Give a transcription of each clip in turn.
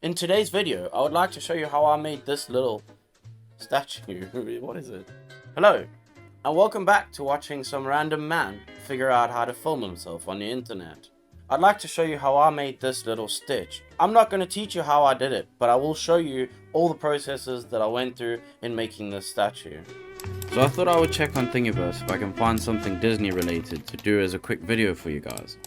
In today's video, I would like to show you how I made this little statue. What is it? Hello, and welcome back to watching some random man figure out how to film himself on the internet. I'd like to show you how I made this little stitch. I'm not going to teach you how I did it, but I will show you all the processes that I went through in making this statue. So I thought I would check on Thingiverse if I can find something Disney related to do as a quick video for you guys.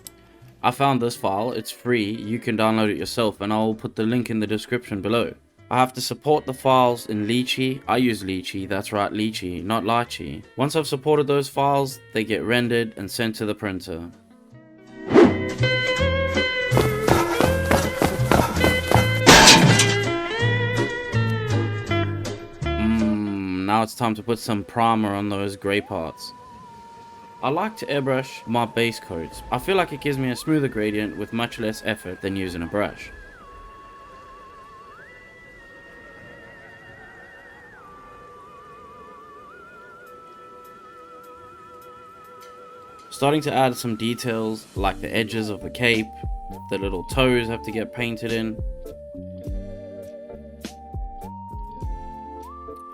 I found this file, it's free, you can download it yourself and I'll put the link in the description below. I have to support the files in Lychee. I use Lychee, that's right, Lychee, not Lychee. Once I've supported those files, they get rendered and sent to the printer. Now it's time to put some primer on those grey parts. I like to airbrush my base coats. I feel like it gives me a smoother gradient with much less effort than using a brush. Starting to add some details like the edges of the cape, the little toes have to get painted in.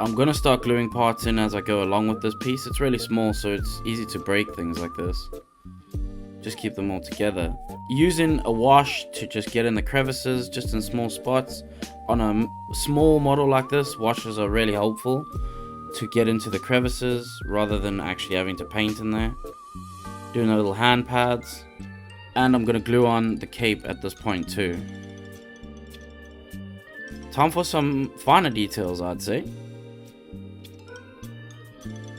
I'm gonna start gluing parts in as I go along with this piece. It's really small, so it's easy to break things like this. Just keep them all together. Using a wash to just get in the crevices, just in small spots. On a small model like this, washes are really helpful to get into the crevices rather than actually having to paint in there. Doing the little hand pads. And I'm gonna glue on the cape at this point too. Time for some finer details, I'd say.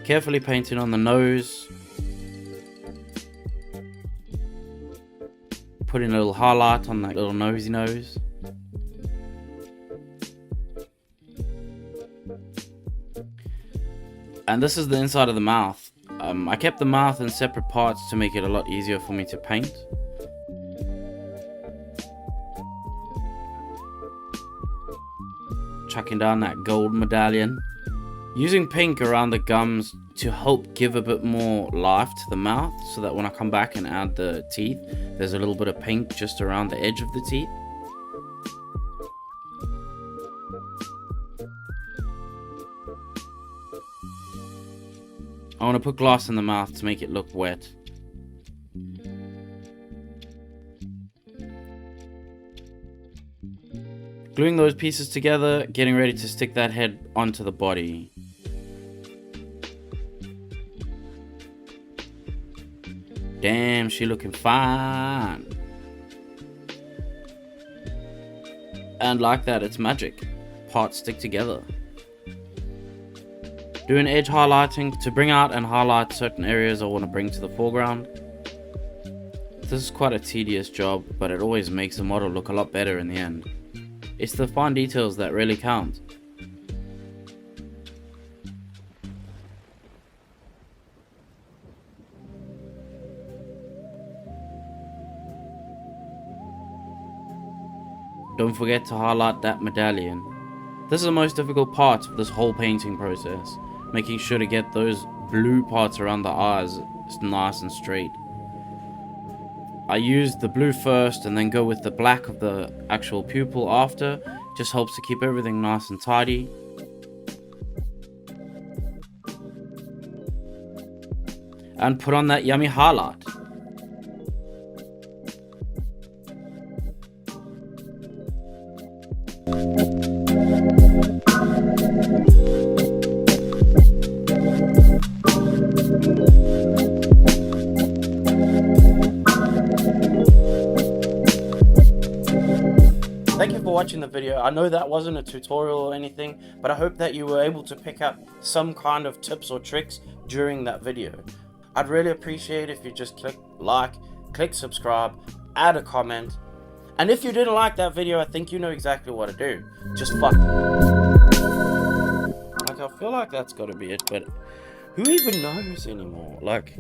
Carefully painting on the nose, putting a little highlight on that little nosy nose. And this is the inside of the mouth. I kept the mouth in separate parts to make it a lot easier for me to paint. Chucking down that gold medallion. Using pink around the gums to help give a bit more life to the mouth, so that when I come back and add the teeth, there's a little bit of pink just around the edge of the teeth. I want to put glass in the mouth to make it look wet. Gluing those pieces together, getting ready to stick that head onto the body. Damn, she looking fine. And like that, it's magic. Parts stick together. Doing edge highlighting to bring out and highlight certain areas I want to bring to the foreground. This is quite a tedious job, but it always makes the model look a lot better in the end. It's the fine details that really count. Don't forget to highlight that medallion. This is the most difficult part of this whole painting process, making sure to get those blue parts around the eyes nice and straight. I use the blue first and then go with the black of the actual pupil after. Just helps to keep everything nice and tidy. And put on that yummy highlight. Thank you for watching the video. I know that wasn't a tutorial or anything, but I hope that you were able to pick up some kind of tips or tricks during that video. I'd really appreciate if you just click like, click subscribe, add a comment, and if you didn't like that video, I think you know exactly what to do. Just fuck. Like, I feel like that's gotta be it, but who even knows anymore? Like,